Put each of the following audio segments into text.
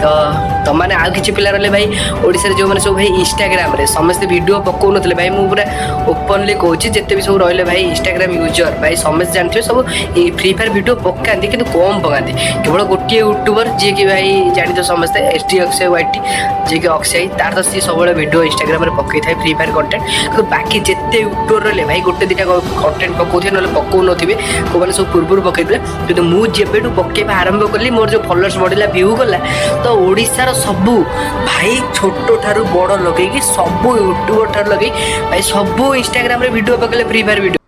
तो तुमने आउ कि पिला रहे भाई ओडिशा जो मैंने सब भाई इंस्टाग्राम रे समस्त वीडियो पकाउन भाई मुझे पूरा ओपनली कहूँ जिते भी सब रही भाई इंस्टाग्राम यूजर भाई समस्त जानते सब फ्री फायर वीडियो पकाती कि कम पकाती केवल गोटे यूट्यूबर जी कि भाई जानी तो समस्ते एस टी अक्षय वाइटी जी कि अक्षय तार तो सी सब वीडियो इंस्टाग्राम पकई था फ्री फायर कंटेंट तो बाकी जिते यूट्यूबर रहे भाई गोटे दुटा कंटेंट पकाउे ना पकाउ नथिबे मैंने सब पूर्व पकईदे कि मुझे पकेवा आरंभ कली मोर जो फॉलोअर्स बढ़ला व्यू गला तो ओडिशार सबू भाई छोट ठारू बड़ लगे सब यूट्यूबर ठार लगे भाई सब इंस्टाग्राम रे वीडियो पकड़े फ्री फायर वीडियो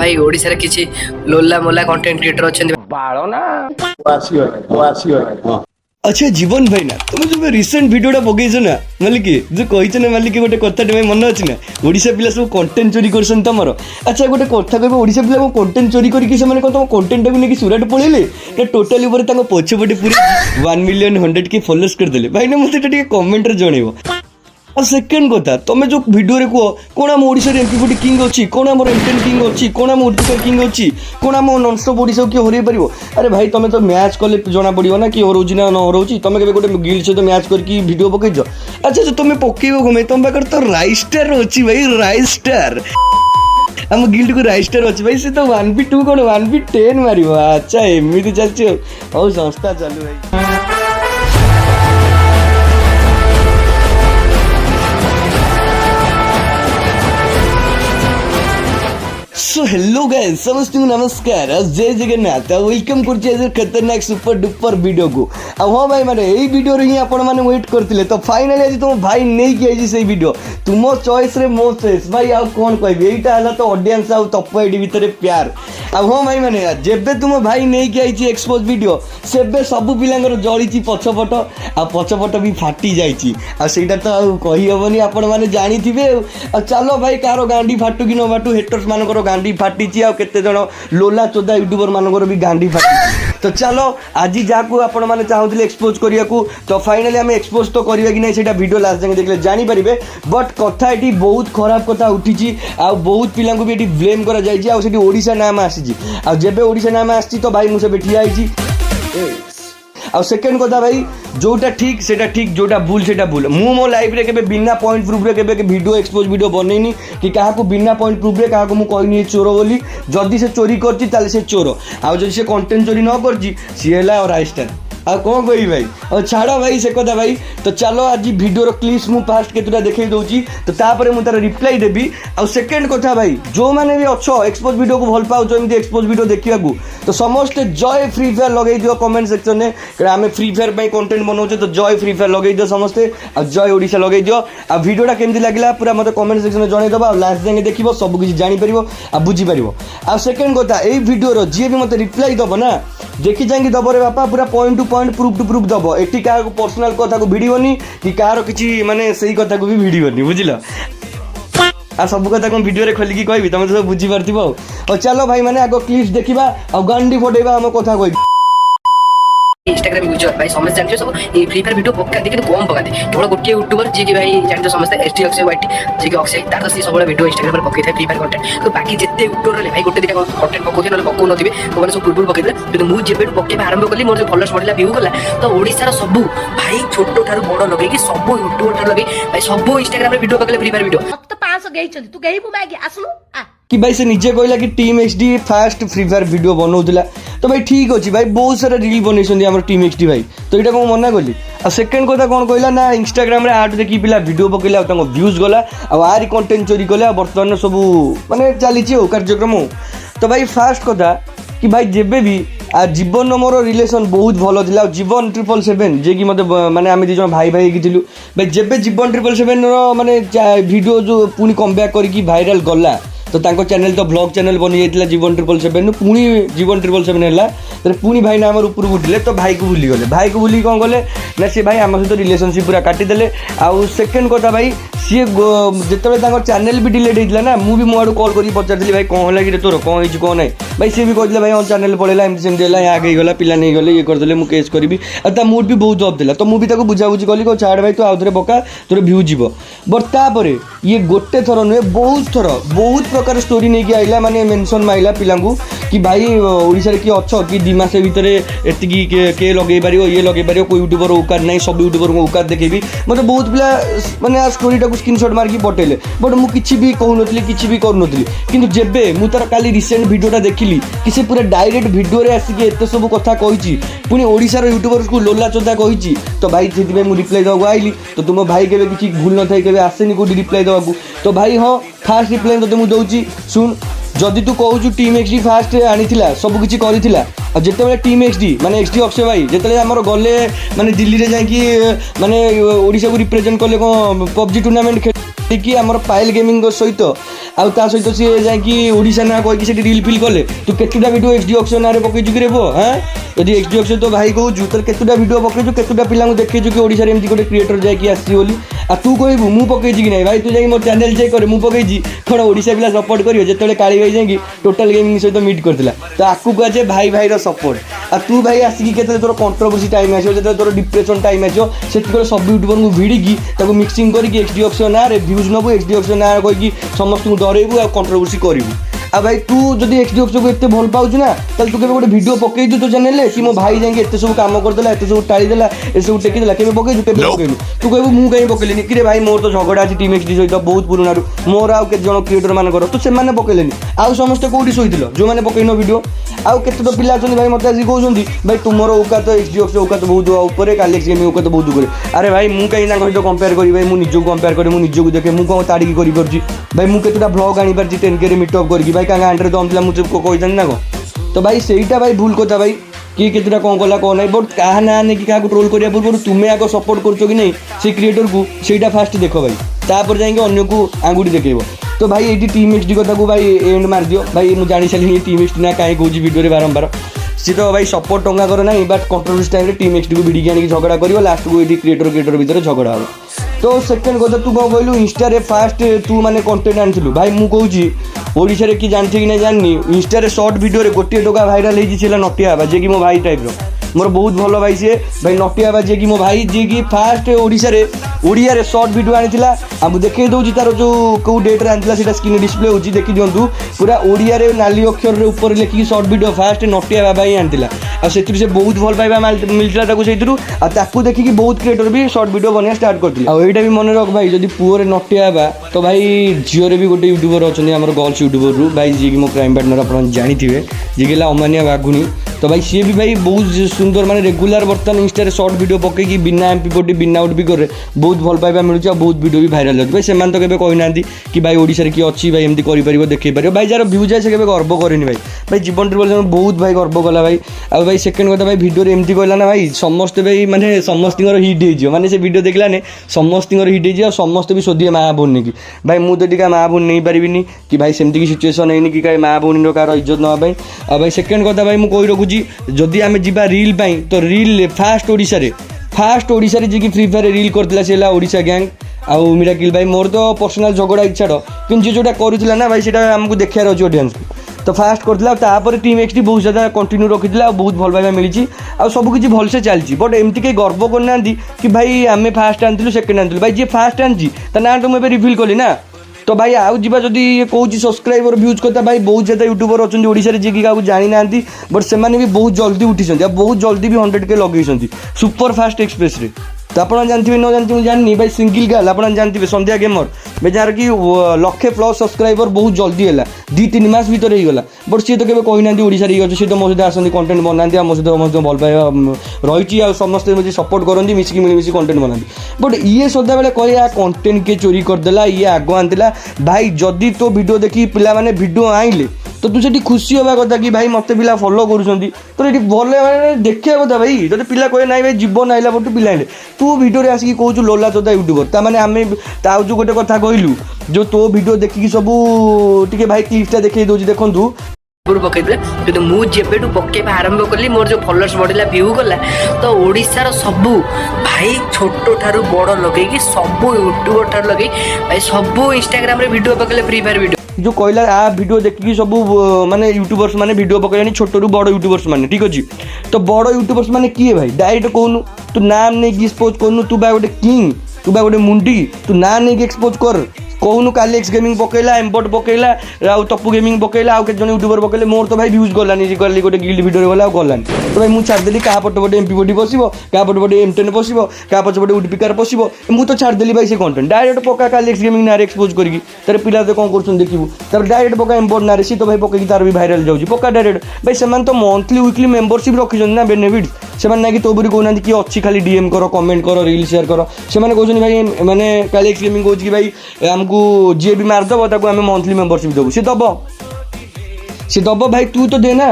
भाई ओडिशा रे किछि लोला मोला कंटेंट क्रिएटर अछन बाळो ना वासी अच्छा जीवन भाई ना तुम जो रिसेंट वीडियोटा पकईच ना मालिक जो कही ना मालिक गोटे कथा भाई मन अच्छी ना ओडिशा पिला सब कंटेंट चोरी कर तुम अच्छा गोटे कथा कह ओडिशा पिला कंटेंट चोरी करके तुम कंटेंट को लेकिन सुरट पड़े टोटाली पछपटे पूरी 1 मिलियन 100K फॉलोअर्स करदे भाई ना मतलब कमेंट जनइब और सेकेंड कथा तुम जो भिडियो रे कह कौन आम ओडिशा एमपी किंग अच्छी कौन आम एमटेन किंग अच्छी कौन आम ओडिशा किंग अच्छी कौन आम नॉनस्टॉप ओडिशा किए हरई पार अरे भाई तुम तो मैच कले जना पड़ो ना कि हरोची ना न हरोची तुम के गोटे गिल्ड सहित मैच करके वीडियो पकईच अच्छा जो तुम पकेब कमें तुम पाखे तो राइस्टार अच्छी भाई राइस्टार आम गिल्ड को राइस्टार अच्छी भाई से तो 1v2 कौन 1v10 मार अच्छा एमती चलती हौ संस्था चालू भाई सो हेलो गाइस समस्त नमस्कार जय जगन्नाथ वेलकम कर खतरनाक सुपर डुपर वीडियो को अब हाँ भाई मैंने यही वीडियो ही आपण मैंने वेट करते तो फाइनली आज तुम भाई नहीं किया से वीडियो तुम चॉइस रे मो चॉइस भाई आउ कौन कह यहीटा तो ऑडियंस आउ तप आईडी भितर प्यार अब हाँ भाई मैंने जेबे तुम भाई नहीं किया एक्सपोज वीडियो सेबे सब पिलांगर जड़ी पछपट आ पछपट भी फाटी जाइए तो कही हेनी आपण मैंने जानी थे चलो भाई कार गांडी फाटू कि न फाटू हेटर्स मानकर गांडी फाटी केते जन लोला चोदा यूट्यूबर मानकर भी गांडी फाटी तो चलो आज जहाँ आपण मैंने चाहते एक्सपोज करने को तो फाइनाली आम एक्सपोज तो करवा कि नहीं वीडियो लास्ट जाए देखले जानीपर बट कथा ये बहुत खराब कथा उठी आ बहुत पिला भी ये ब्लेम कर ओडिशा नाम आसी जेबे ओडिशा नाम आसी तो भाई मुझे ठिया आ सेकेंड कथा भाई जोटा ठीक सेटा ठीक जोटा भूल सेटा भूल मु मो लाइफ रे केबे बिना पॉइंट प्रूफ रे केबे वीडियो एक्सपोज वीडियो बनैनी कि काहा को बिना पॉइंट प्रूफ रे काहा को मु कहनी चोर बोली जदी से चोरी करची ताले से चोर आ जदी से कंटेंट चोरी न करची सी हैला और राइस्टार आ कौन कही भाई और छाड़ भाई से कथा भाई तो चलो आज वीडियो क्लिप्स मु फास्ट केतुटा देखै दउची तो तापर मु तार रिप्लाई देबी और सेकेंड कथा भाई जो माने भी अच्छो एक्सपोज वीडियो को भल पाउ जो एमती एक्सपोज वीडियो देखिया को तो समस्त जय फ्री फायर लगे दियो कमेंट सेक्शन में आम फ्री फायर पे कंटेंट बनाऊे तो जय फ्री फायर लगे दियो समस्ते आ जय ओडिशा लगे दियो आ वीडियोटा केमती लागला पूरा मते कमेंट सेक्शन में जणै दबा लास्ट जाके देखिबो सब कुछ जानि परिबो आ बुझी परिबो आ सेकेंड कथा ए वीडियो रो जे भी मते रिप्लाई दबो ना देखी जाएंगे दब रे बापा पूरा point to point proof to proof दब एटी क्या पर्सनाल कथा को भिड़ोनी कि कार किसी माने सही कथा को भी भिड़ोनी बुझल आ सब कथा कौन वीडियो रे खोलिकी कहबी तुम तो सब बुझी पारथिबो और चलो भाई माने आगो क्लिप्स देखिबा और गांडी फटेबा हम कथा कहबी इंस्टाग्राम यूजर भाई समस्त जानते सब फ्री फायर वीडियो पकाती कि कम पकाती केवल गोटे यूट्यूबर जी कि भाई जानते समस्त एस टी अक्षय वाइटी जी कि अक्षय तार तो सी सब वीडियो इंस्टाग्राम पकई था फ्री फायर कंटेंट तो बाकी जिते यूट्यूबर रहे भाई गोटे दुटा कंटेंट पकाउे ना पकाउ नथिबे मैंने सब पूर्व पकईदे कि मुझे पकेवा आरंभ कली मोर जो फॉलोअर्स बढ़ला व्यू गला तो ओडिशार सबू भाई छोट ठारू बड़ लगे सब यूट्यूबर ठार लगे भाई सब इंस्टाग्राम रे वीडियो पकले फ्री फायर वीडियो तो 500 गई चली तू गई मैगी आसलू कि भाई से निजे कहला कि team HD fast Free Fire video बनाऊला तो भाई ठीक अच्छे भाई बहुत सारा रील बनई टीम एचडी भाई तो यहाँ कौन मना कली आ सेकेंड कथा कौन कहला ना इंस्टाग्राम रे आठ देखी पिला वीडियो पकेला व्यूज गला आरी कंटेंट चोरी कले बर्तमान सब माने चली कार्यक्रम तो भाई फास्ट कथा कि भाई जेबे भी आ जीवन मोर रिलेसन बहुत भल था जीवन 777 जे कि मत माने आम दिज भाई भाई थी भाई जेबे जीवन 777 माने वीडियो जो पुणी कम बैक करके भाइराल गला तो तांको चैनल तो ब्लॉग चैनल बनी जाता जीवन 777 पुणी जीवन 777 है पुणी भाई ना ऊपर उठिले तो भाई को भूली गले भाई को भूली कौन कले ना सी भाई आम सहित रिलेशनशिप पूरा काटिदेले आउ सेकेंड कथा भाई सी जो चैनल भी डिलीट होता ना मुझे मो आड़ कॉल कर पचारि भाई कौन है कि तोर कौन हो कौन है भाई सी भी कहते भाई चैनल पड़ेगा एमती सेमती है आगे गला पिला नहीं गले ये करदे मुझे केस करी और मूड भी बहुत जब देला तो मुझे बुझाबुझी कली कह छाड़ भाई तू आउ थे पका तोर भ्यू जीव बट तापर ये गोटे थर नुहे बहुत थर बहुत प्रकार स्टोरी नहीं आइला माने मेंशन माइला पिलांगू कि भाई ओडिशा रे कि अच्छ कि 2 मास भितर एतिकी के लगे पारियो ये लगे पारियो कोई यूट्यूबर औकात नहीं सब यूट्यूबर को औकात देखेबी मते बहुत पिला माने स्टोरीटा को स्क्रीनशॉट मारकी पठेले बट मु किछि भी कहउनथली किछि भी करनथली किंतु जेबे मु तार काली रिसेंट वीडियोटा देखिली कि से पूरा डायरेक्ट वीडियो रे आसी के एते सब कथा कहिछि पुनी ओडिशा रो यूट्यूबर्स को लोला चोदा कहिछि तो भाई सेति मु रिप्लाई दवा आइली तो तुम भाई केबे किछि भूल न थाई केबे आसेनी को रिप्लाई दवा तो भाई हां फास्ट रिप्लाई तो मु दउछि सुन जदि तू कहूँ टीम एक्सडी फास्ट आनीला सबकि करला जिते टीम एक्सडी माने एक्सडी अक्षय भाई जिते आमर गले माने दिल्ली रे जाकि माने ओडिशा को रिप्रेजेंट कले कौन पबजी टूर्नामेंट खेलिकी आमर पायल गेमिंग सहित आउ ता सहित सी जाकि ओडिशा ना कहीकि से रील फिल कले तू केतुटा वीडियो एक्सडी अक्षय ना पकईचु कि रे पो हाँ यदि एक्सडी अक्षय तो भाई कहूँ तो केतुटा वीडियो पकईचु केतुटा पिला देखु कि ओडिशा एमती गोटे क्रिएटर जाकि आसी आ तू कहबू मु पकईची कि नहीं भाई तू जाकि मोर चैनल चेक करे मु पकईची कौन ओडिशा पिला सपोर्ट करियो जेतले काली भाई जाकि टोटल गेमिंग सहित मीट करथिला तो आकु कहे भाई भाई रो सपोर्ट आ तू भाई आसिकी केतले तोर कंट्रोवर्सी टाइम आछो जेतले तोर डिप्रेशन टाइम आछो सेति सब यूट्यूबर को भिड़िकी ताको मिक्सिंग करके एक्सडी अक्षय ना रे व्यूज नबू एक्सडी अक्षय ना कहीकि समस्त डरेबू आ कंट्रोवर्सी करिवू आ भाई तू जदि एक्सडी अक्षय को एते भल पाउछु ना तल तू केबे गोटे वीडियो पकई दु तो चैनल रे कि मो भाई जाके एते सब काम कर देला एते सब टाळी देला ए सब टेकी देला केबे पकई दु केबे पकई तू कहबू मु कहीं पकईलेनी कि रे भाई मोर तो झगड़ा अछि टीम एक्सडी सहित बहुत पुराना मोर आउ के जण क्रिएटर मान कर तू से माने पकईलेनी आउ समस्त कोठी सोइथिलो जो माने पकईनो वीडियो आउ केते तो पिला अछन भाई मते आसी कहउछंती भाई तुमरो औकात एक्सडी अक्षय औकात बहुत ऊपर कालेक्स गेमिंग औकात बहुत ऊपर अरे भाई मु कहीं ना सहित कंपेयर करी भाई मु निजो कंपेयर करी मु निजो देखे मु कोन ताड़ी करी परछि भाई मु केतुटा ब्लॉग आनी परछि 10K रे मीटअप करकी भाई कांगा आंटर तो हमला मुझे कही ना को तो भाई सेटा भाई भूल कथा भाई कि केतुटा कौन कला कौन नहीं बट क्या ना नहीं कि क्या ट्रोल करिया पूर्व तुम्हें आगे सपोर्ट करछो कि नहीं से क्रिएटर को सेटा फास्ट देखो भाई तापर जाएंगे अन्य को आंगुठी देखेबो तो भाई ये टीम एक्सडी कथा को भाई एंड मार दियो भाई मुझे जानी सारी टीम एक्सडी ना कहीं कौच वीडियो रे बारंबार सी तो भाई सपोर्ट टंगा कर ना but controversy time team XD को भिड़िकी आनी झगड़ा कर लास्ट को ये क्रिएटर भितर झगड़ा हो तो सेकेंड कथा तू कौन कहलु इंस्टा रे फास्ट तू माने कंटेंट आनिलु भाई मु कहूची ओडिशा रे कि जानथि कि नहीं जाननी इंस्टा रे शॉर्ट वीडियो रे गोटे टोका भाइराल होई छिला नटिया बा जे कि मो भाई टाइप रो मोर बहुत भल भाई सी भाई नटिया बा जे कि मो भाई जे कि फास्ट ओडिशा रे ओडिया रे शॉर्ट वीडियो आनिथिला आ मु देखै दउची तार जो को डेट रे आनिथिला सेटा स्क्रीन डिस्प्ले होची देखि दियंतु पूरा ओडिया रे नाली अक्षर रे ऊपर लिखि शॉर्ट वीडियो फास्ट नटिया बाबा ही आनिथिला आ सेतिर से बहुत भल पाइबा मिलथिला ताकू सेतिर आ ताकू देखि कि बहुत क्रिएटर भी शॉर्ट वीडियो बनिया स्टार्ट करथिला आ एटा भी मन रख भाई जदी पुओ रे नटिया बा तो भाई जियो रे भी गोटे यूट्यूबर अछनी हमर गर्ल्स यूट्यूबर रु भाई जे कि मो क्राइम पार्टनर आपन जानिथिबे जे गेला अमानिया बागुनी तो भाई सी भी भाई बहुत सुंदर माने रेगुलर बर्तमान इंस्टा रे शॉर्ट वीडियो पकई बिना एमपी बॉडी बिना आउट भी करे बहुत भल पाइबा मिलुछ बहुत वीडियो भी भाइराल होती भाई से तो केबे कहि नांती कि भाई ओडिसा रे कि अछि भाई एमती करि परिबो देखै परिबो भाई जार व्यूज आसे केबे गर्व करेनी भाई भाई जीवन रे बहुत भाई गर्व कला भाई आ भाई सेकंड कथा भाई वीडियो रे एमती कहला ना भाई समस्त भाई माने समस्तिंगर हिट हे जियो माने से वीडियो देखला ने समस्तिंगर हिट हे जियो समस्त भी सोधिए मां बोन की भाई मु तो टिका मां बोन नहीं परिबिनी कि भाई सेमती की सिचुएशन हैनी कि काई मां बोन रो कार इज्जत न भाई आ भाई सेकंड कथा भाई मु कहि रखुची जदि आमे जिबा रील पाई तो रील फास्ट ओडिसा रे जे कि फ्री फायर रील करथिला सेला ओडिसा गैंग आउ मिराकिल भाई मोर तो पर्सनल झगड़ा इच्छा कि जे जोटा करूथिला ना भाई सेटा हमको देखार अछि ऑडियंस को तो फास्ट करथिला तापर टीम एक्सडी बहुत ज्यादा कंटिन्यू रखिथिला बहुत भल भाई मिली आ सब किछि भल से चलछि बट एमती के गर्व करना कि भाई आमे फास्ट आनथिलु सेकंड आनथिलु भाई जे फास्ट आनछि त ना तो मैं रिवील कली ना तो भाई आउ जीवा जदि कहूँ सब्सक्राइबर व्यूज करता भाई बहुत ज़्यादा यूट्यूबर अच्छा ओडिशा रे जे कि काहू जानी ना बट से भी बहुत जल्दी उठी बहुत जल्दी भी 100K लगे सुपर फास्ट एक्सप्रेस रे तो आप जानते न जानते जानी भाई सिंगल गर्ल आप जानते संध्या गेमर भाई जार कि 1,00,000+ सब्सक्राइबर बहुत जल्दी है 2-3 मास भर होगा बट सी तो केवे कही ना ओडिशा रे सी तो मो सहित आसती कंटेंट बनाती मो सहित मत भल पाइबा रही समस्त मुझे सपोर्ट करती मिसिकी मिलमिशी कंटेंट बनाती बट ये सदा बेले कह कंटेंट के चोरी करदेला ये आग आनला भाई जदि तो वीडियो देखी पिला माने वीडियो आइले तो तू से खुशी हवा कथा कि भाई मत पिला फॉलो करुँच तो ये भल देखा कथा भाई जो पिला कहे ना भाई जीवन आइला बट पिला आइले तू वीडियो आसिकी कहूँ लोला चोदा यूट्यूबर ताने आम जो गोटे कथा कहलु जो तो वीडियो देखिकी सब टे भाई क्लिपटा देखई दौर देखूँ पकईदे कि मुझे पकेवा आरंभ कली मोर जो फॉलोअर्स बढ़ला व्यू गला तो ओडिशार सबू भाई छोट ठारू बड़ लगे सबू यूट्यूबर ठारू लगे भाई सबू इंस्टाग्राम रे वीडियो पकड़े फ्री फायर वीडियो जो कहला आ वीडियो देखिकी सब माने यूट्यूबर्स माने वीडियो पकड़ानी छोट रू बड़ यूट्यूबर्स माने ठीक अच्छे तो बड़ यूट्यूबर्स माने किए भाई डायरेक्ट कहूँ तू नाम नहीं एक्सपोज करनु तू बा गोटे किंग तू बा गोटे मुंडी तू ना नहीं एक्सपोज कर कहूनु कालेक्स गेमिंग पकेला एम्बट पकेला आउ टप्पू गेमिंग पकेला आउ केते जन यूट्यूबर पकेले मोर तो भाई व्यूज गलानी जे कली गोटे गिल्ड वीडियो गला गलानी तो भाई मु छाड़ देली का पट पटे एमपी बॉडी पसिबो का पट पटे M10 पसिबो का पट पटे उडपिकार पसिबो मु तो छाड़ देली भाई से कंटेंट डायरेक्ट पका कालेक्स गेमिंग नारे एक्सपोज करकी तार पिला तो कोन करछन देखिबु तार डायरेक्ट पका एम्बट नारे सी तो भाई पके तार भी वायरल जाउची पका डायरेक्ट भाई समान तो मंथली वीकली मेंबरशिप रखिछन ना बेनिफिट्स सेमान ना कि तो बरी कोना कि अच्छी खाली डीएम करो कमेंट करो रील शेयर करो सेमाने कहछन भाई माने कालेक्स गेमिंग कहछ कि भाई हमकू जे भी मार दबो ताको हमें मंथली मेंबरशिप देबो से दबो भाई तू तो देना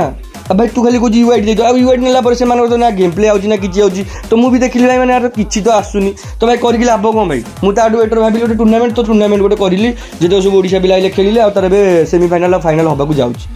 अब भाई तू खाली कुछ यूआईडी दे दो अब यूआईडी नेला पर से मान तो ना गेम प्ले आउची ना किछि आउची तो मु भी देखिली भाई माने यार किछि तो आसुनी तो भाई करके लाभ कोन भाई मु ताडू बेटर भाबिली गोटे टूर्नामेंट गोटे करिली जे सब ओडिशा पिला खेलिले आ तार बे सेमीफाइनल फाइनल होबा को जाउची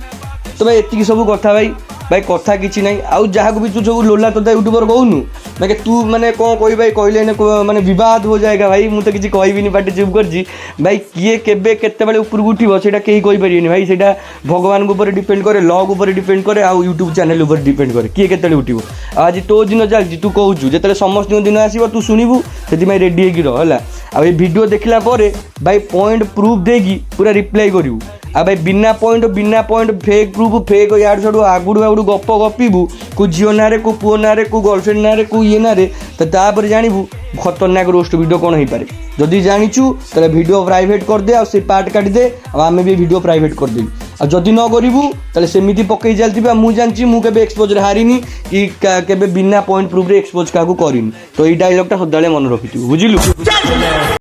तो भाई एतिकी सब कथा भाई कथा किछि नहीं आउ जहाँ को भी तू सब लोला तो यूट्यूबर कहूनु मैं तू मैंने कौन कही भाई कहले माने विवाद हो जाएगा भाई मुझे किसी कहबी पार्टी चुप कर भाई किए केबे केते उपरक उठिबो सेटा केही कहि परिबेनी भाई सेटा भगवान के ऊपर डिपेंड करे लॉग ऊपर डिपेंड करे आउ यूट्यूब चैनल ऊपर डिपेंड करे किए केते उठिबो आज तो दिन चलछि तू कहूछु जेतले समस्त दिन आसीबो तू सुनिबु सेति भाई रेडी हेकि रह हला आ ए वीडियो देखला परे भाई पॉइंट प्रूफ देगी पूरा रिप्लाई करिवु आ भाई बिना पॉइंट फेक प्रूफ फेक यार सब आगुड़ गप गपिबू को झील ना को पुओ ना को गर्लफ्रेंड ना को ये ना तो तापर जानबू खतरनाक रोस्ट वीडियो कौन हो पारे जदि जानिचु ताले वीडियो प्राइवेट कर दे आ से पार्ट काट दे आम भी वीडियो प्राइवेट कर देबी आ जदि न करू ताले सेमिति पकई चलती मु जानची मु केबे एक्सपोज हारिनी कि केबे बिना पॉइंट प्रूफ रे एक्सपोज काकू करिनी तो ई डायलॉग टा सदाले मन रखिथि बुझिलु।